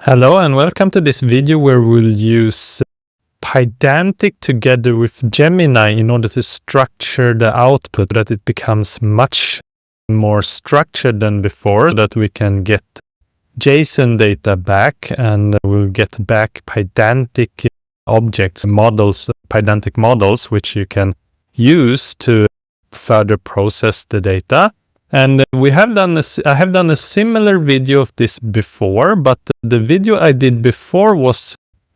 Hello and welcome to this video where we'll use Pydantic together with Gemini in order to structure the output so that it becomes much more structured than before, so that we can get JSON data back and we'll get back Pydantic objects, models, Pydantic models, which you can use to further process the data. And I have done a similar video of this before, but the video I did before was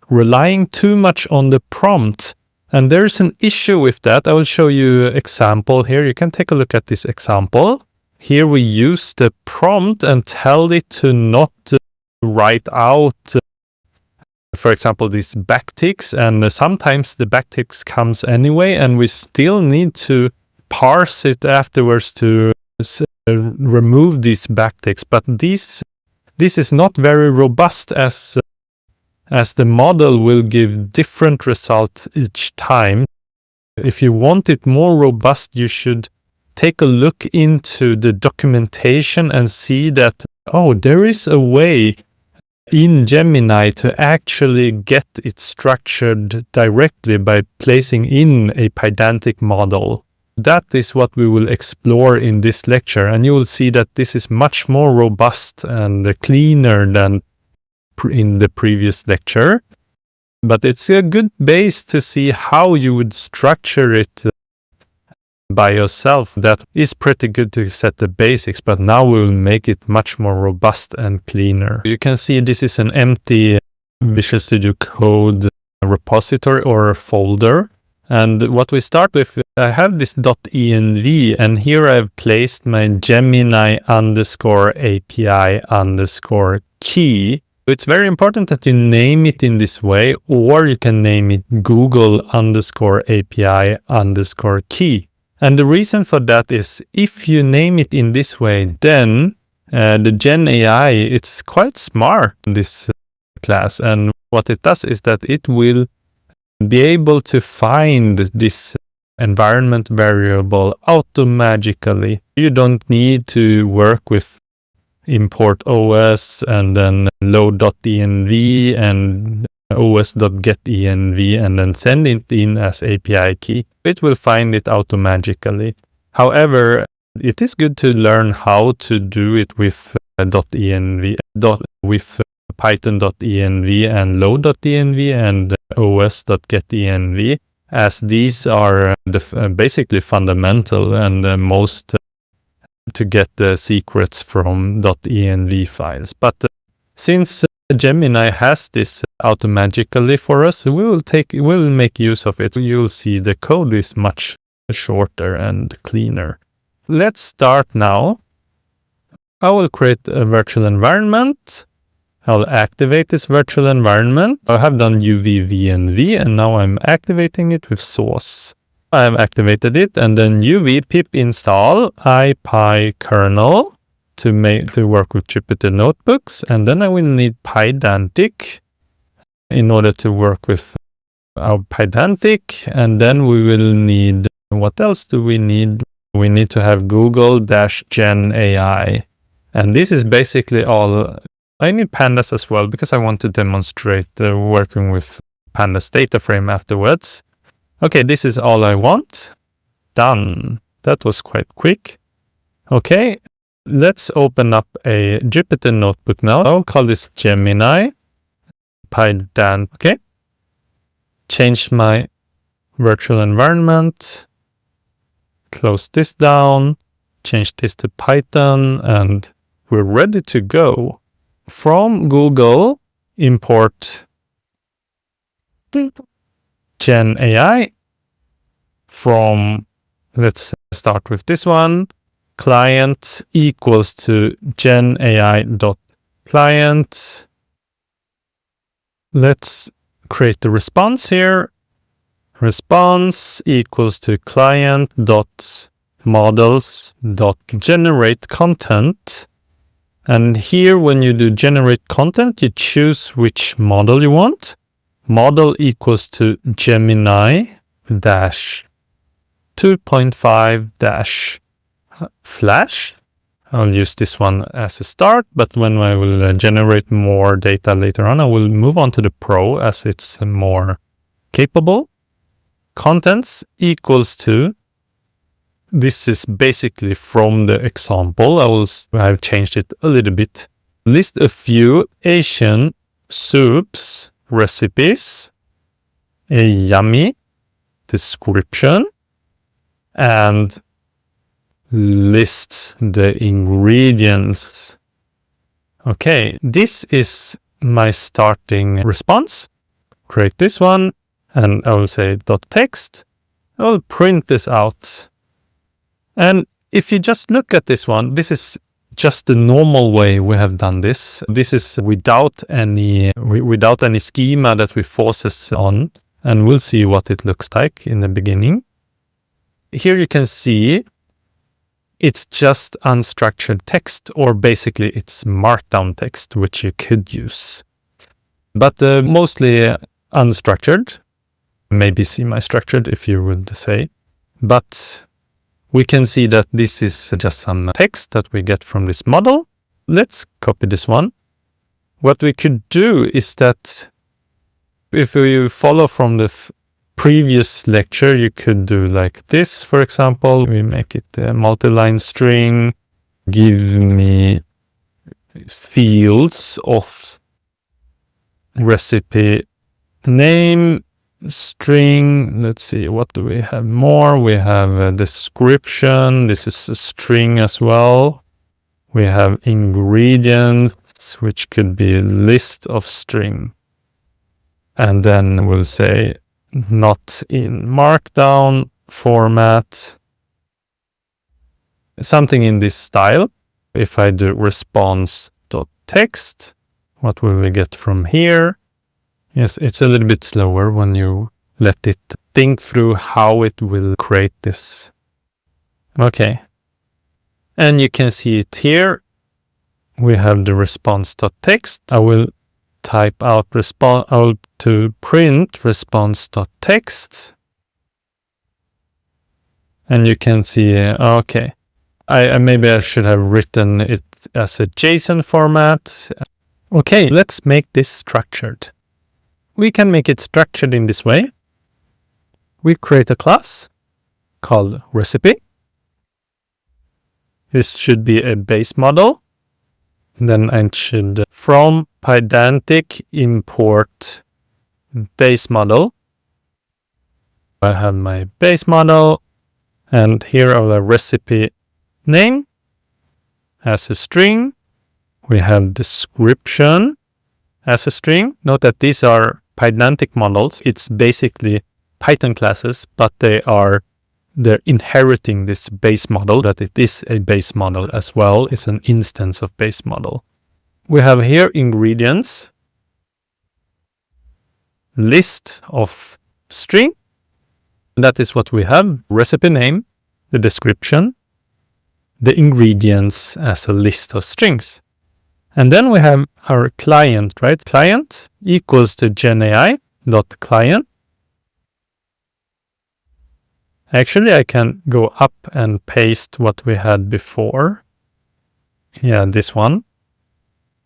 relying too much on the prompt. And there's an issue with that. I will show you an example here. You can take a look at this example. Here we use the prompt and tell it to not write out, for example, these backticks. And sometimes the backticks comes anyway, and we still need to parse it afterwards to remove these backticks, but this is not very robust as the model will give different results each time. If you want it more robust, you should take a look into the documentation and see that, oh, there is a way in Gemini to actually get it structured directly by placing in a Pydantic model. That is what we will explore in this lecture, and you will see that this is much more robust and cleaner than in the previous lecture. But it's a good base to see how you would structure it by yourself. That is pretty good to set the basics, but now we will make it much more robust and cleaner. You can see this is an empty Visual Studio Code repository or folder. And what we start with, I have this .env, and here I've placed my Gemini _API _key. It's very important that you name it in this way, or you can name it Google _API _key. And the reason for that is if you name it in this way, then the Gen AI, it's quite smart in this class. And what it does is that it will be able to find this environment variable automagically. You don't need to work with import OS and then load.env and os.getEnv and then send it in as API key. It will find it automagically. However, it is good to learn how to do it with .env, with python.env and load.env and os.getEnv, as these are basically fundamental and most to get the secrets from .env files. But since Gemini has this automagically for us, we'll make use of it. You'll see the code is much shorter and cleaner. Let's start now. I will create a virtual environment. I'll activate this virtual environment. I have done UVVNV and now I'm activating it with source. I have activated it, and then UV pip install ipykernel to work with Jupyter notebooks, and then I will need Pydantic in order to work with our Pydantic, and then we will need, what else do we need? We need to have Google-Gen AI, and this is basically all. I need Pandas as well because I want to demonstrate working with Pandas data frame afterwards. Okay, this is all I want. Done. That was quite quick. Okay, let's open up a Jupyter notebook now. I'll call this Gemini. Pydantic. Okay. Change my virtual environment. Close this down. Change this to Python, and we're ready to go. From Google, import Gen AI. From, let's start with this one, client equals to Gen AI.client. Let's create the response here. Response equals to client.models.generate content. And here, when you do generate content, you choose which model you want. Model equals to Gemini -2.5 -Flash. I'll use this one as a start, but when I will generate more data later on, I will move on to the Pro as it's more capable. Contents equals to, this is basically from the example. I've changed it a little bit. List a few Asian soups recipes, a yummy description, and list the ingredients. Okay, this is my starting response. Create this one, and I will say .text. I will print this out. And if you just look at this one, this is just the normal way we have done this. This is without any schema that we forces on, and we'll see what it looks like in the beginning. Here you can see it's just unstructured text, or basically it's markdown text, which you could use. But mostly unstructured, maybe semi-structured if you would say. But we can see that this is just some text that we get from this model. Let's copy this one. What we could do is that if you follow from the previous lecture, you could do like this, for example. We make it a multi-line string. Give me fields of recipe name, string. Let's see, what do we have more? We have a description. This is a string as well. We have ingredients, which could be a list of string. And then we'll say not in markdown format. Something in this style. If I do response.text, what will we get from here? Yes, it's a little bit slower when you let it think through how it will create this. Okay. And you can see it here. We have the response.text. I will type out to print response.text. And you can see, okay. Maybe I should have written it as a JSON format. Okay, let's make this structured. We can make it structured in this way. We create a class called recipe. This should be a base model. Then I should, from Pydantic, import base model. I have my base model, and here I have recipe name as a string. We have description as a string. Note that these are Pydantic models. It's basically Python classes, but they're inheriting this base model, that it is a base model as well. It's an instance of base model. We have here ingredients, list of string. That is what we have. Recipe name, the description, the ingredients as a list of strings. And then we have our client, right? Client equals to GenAI.client. Actually, I can go up and paste what we had before. Yeah, this one.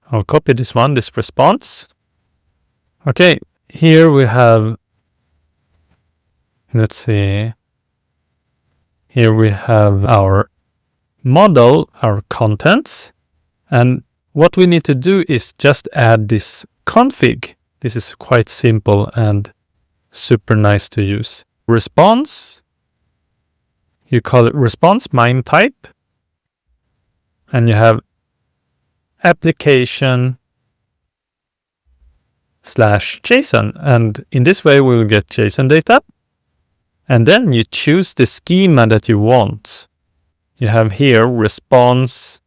I'll copy this one, this response. Okay, here we have, let's see. Here we have our model, our contents. And what we need to do is just add this config. This is quite simple and super nice to use. Response. You call it response mime type, and you have application /JSON, and in this way we will get JSON data, and then you choose the schema that you want. You have here response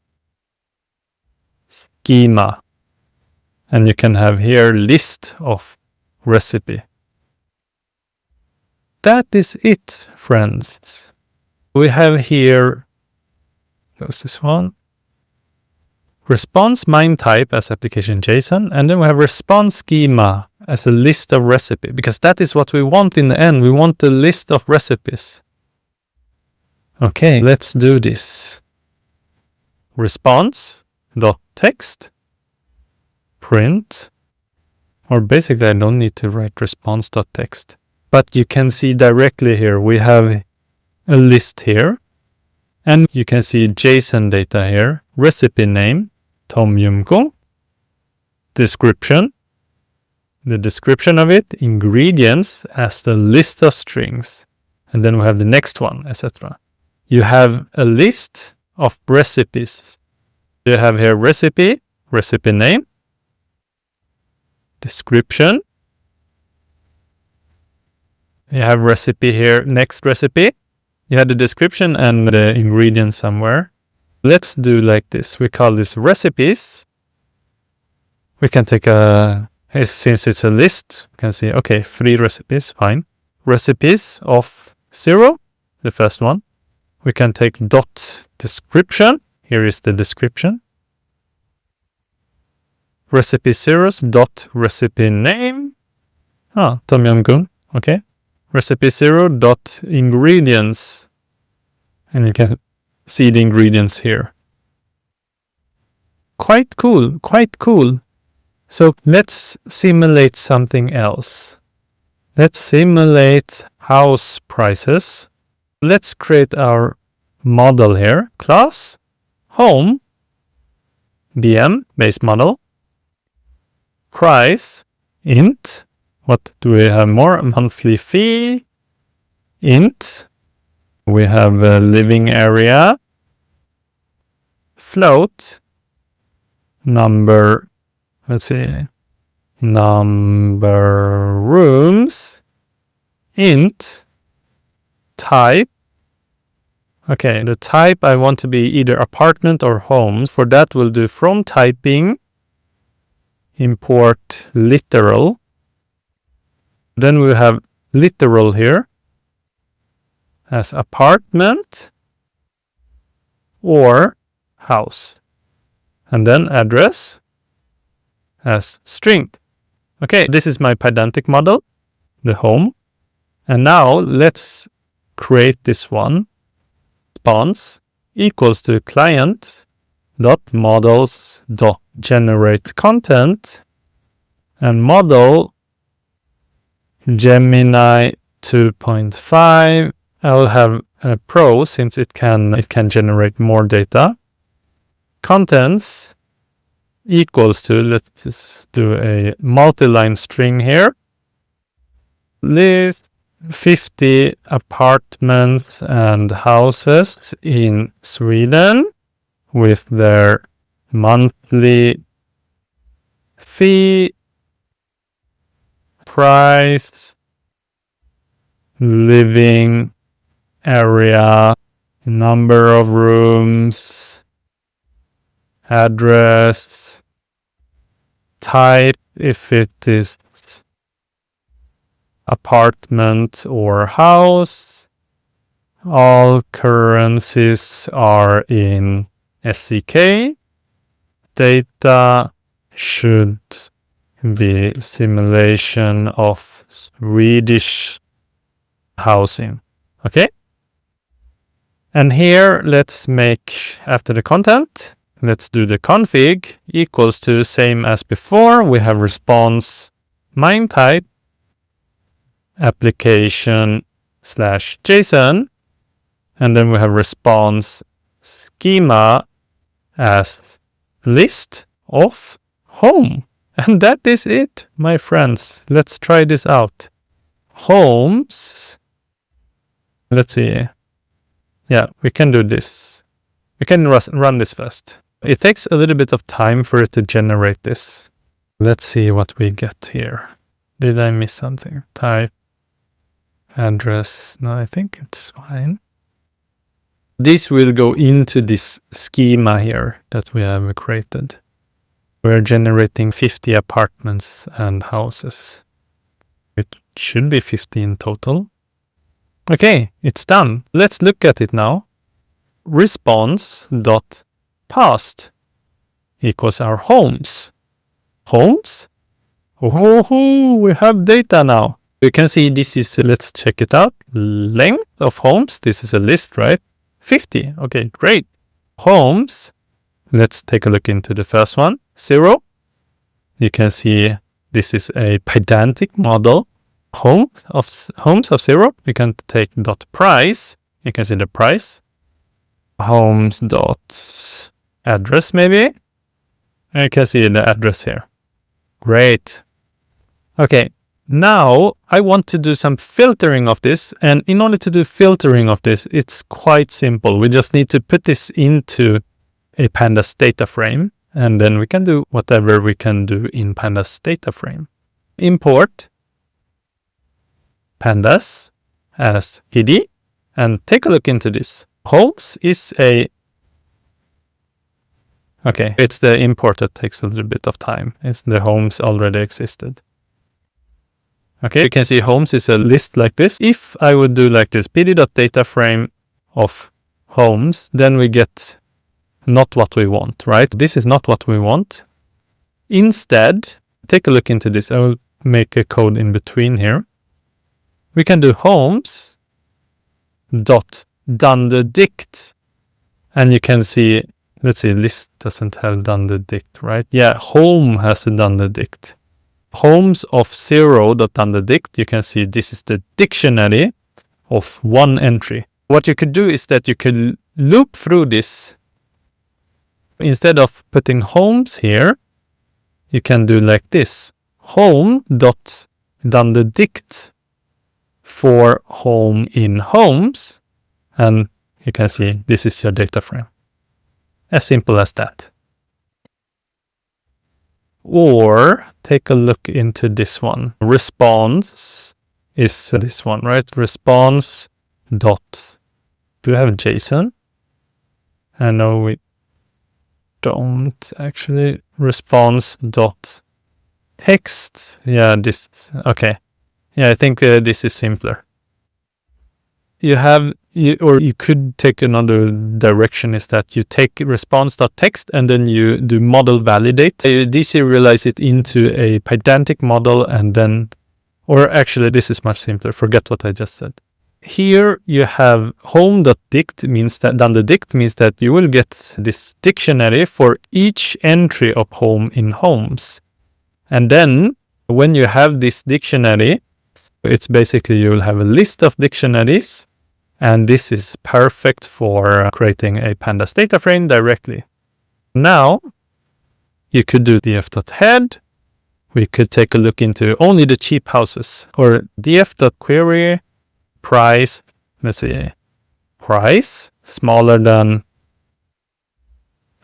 schema, and you can have here list of recipe. That is it, friends. We have here, close this one, response mime type as application JSON, and then we have response schema as a list of recipe, because that is what we want in the end. We want a list of recipes. Okay, let's do this. response.text print, or basically I don't need to write response.text, but you can see directly here we have a list here, and you can see JSON data here, recipe name, Tom Yum Goong, description, the description of it, ingredients as the list of strings, and then we have the next one, etc. You have a list of recipes. You have here recipe, recipe name, description. You have recipe here, next recipe. You have the description and the ingredients somewhere. Let's do like this. We call this recipes. We can take since it's a list, we can see, okay, 3 recipes, fine. Recipes of 0, the first one. We can take dot description. Here is the description. Recipe zeros dot recipe name. Tom Yum Goong, okay. Recipe 0 dot ingredients. And you can see the ingredients here. Quite cool, quite cool. So let's simulate something else. Let's simulate house prices. Let's create our model here. Class, home, BM, base model, price, int. What do we have more? Monthly fee, int. We have a living area, float, number, let's see, number rooms, int, type. Okay, the type I want to be either apartment or homes. For that we'll do from typing, import literal. Then we have literal here as apartment or house. And then address as string. Okay, this is my Pydantic model, the home. And now let's create this one. Response equals to client dot models dot generate content, and model Gemini 2.5. I'll have a Pro since it can generate more data. Contents equals to, let's just do a multi-line string here. List 50 apartments and houses in Sweden with their monthly fee, price, living area, number of rooms, address, type if it is apartment or house. All currencies are in SEK. Data should be simulation of Swedish housing. Okay? And here let's make, after the content, let's do the config equals to same as before. We have response mime type application slash JSON, and then we have response schema as list of home. And that is it, my friends. Let's try this out. Homes. Let's see. Yeah, we can do this. We can run this first. It takes a little bit of time for it to generate this. Let's see what we get here. Did I miss something? Type, address. No, I think it's fine. This will go into this schema here that we have created. We're generating 50 apartments and houses. It should be 50 in total. Okay, it's done. Let's look at it now. Response.past equals our homes. Homes? Oh, we have data now. You can see this is, let's check it out. Length of homes. This is a list, right? 50. Okay, great. Homes Let's take a look into the first one, 0. You can see this is a Pydantic model. Homes of 0. We can take dot price. You can see the price. Homes dot address maybe. And you can see the address here. Great. Okay. Now I want to do some filtering of this, and in order to do filtering of this, it's quite simple. We just need to put this into a Pandas data frame, and then we can do whatever we can do in Pandas data frame. Import Pandas as PD, and take a look into this. Homes is it's the import that takes a little bit of time. It's the homes already existed. Okay, you can see homes is a list like this. If I would do like this, pd.dataframe of homes, then we get not what we want, right? This is not what we want. Instead, take a look into this. I will make a code in between here. We can do homes dot dunderdict, and you can see, let's see, list doesn't have dunderdict, right? Yeah, home has a dunderdict. Homes of 0.dunderdict, you can see this is the dictionary of one entry. What you could do is that you could loop through this. Instead of putting homes here, you can do like this. Home.dunderdict for home in homes, and you can see this is your data frame. As simple as that. Or take a look into this one. Response is this one, right? Response dot. Do we have JSON? And no, we don't actually. Response dot text. Yeah, this. Okay. Yeah, I think this is simpler. You could take another direction, is that you take response.text and then you do model validate. You deserialize it into a Pydantic model, and then, or actually this is much simpler. Forget what I just said. Here you have home.dict means that dunderdict means that you will get this dictionary for each entry of home in homes. And then when you have this dictionary, it's basically you will have a list of dictionaries. And this is perfect for creating a Pandas data frame directly. Now, you could do df.head. We could take a look into only the cheap houses, or df.query price. Let's see, price smaller than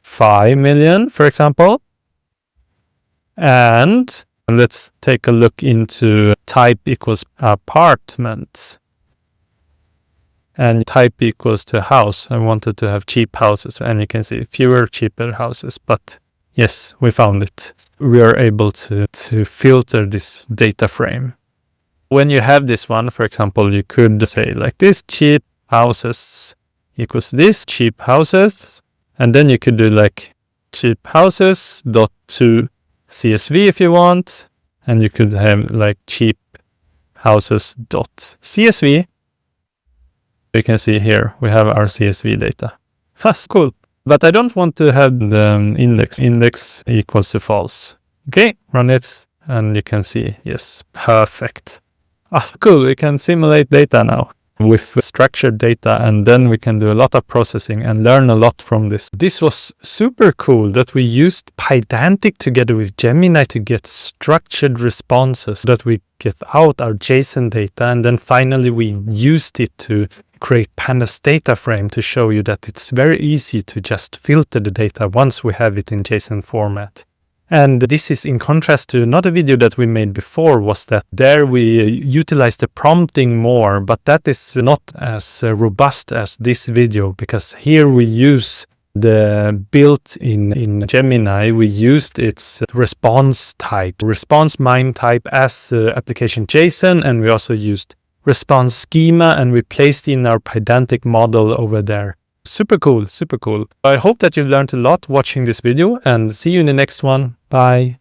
5 million, for example. And let's take a look into type equals apartments. And type equals to house. I wanted to have cheap houses, and you can see fewer cheaper houses, but yes, we found it. We are able to filter this data frame. When you have this one, for example, you could say like this, cheap houses equals this, cheap houses, and then you could do like cheap houses dot to CSV if you want, and you could have like cheap houses dot CSV. You can see here we have our CSV data. That's cool. But I don't want to have the index. Index equals to false. Okay, run it, and you can see, yes, perfect. Cool, we can simulate data now with structured data, and then we can do a lot of processing and learn a lot from this. This was super cool that we used Pydantic together with Gemini to get structured responses, that we get out our JSON data, and then finally we used it to create Pandas data frame to show you that it's very easy to just filter the data once we have it in JSON format. And this is in contrast to another video that we made before, was that there we utilize the prompting more, but that is not as robust as this video, because here we use the built-in Gemini, we used its response type, response mime type as application JSON, and we also used response schema, and we placed in our Pydantic model over there. Super cool, super cool. I hope that you learned a lot watching this video, and see you in the next one. Bye.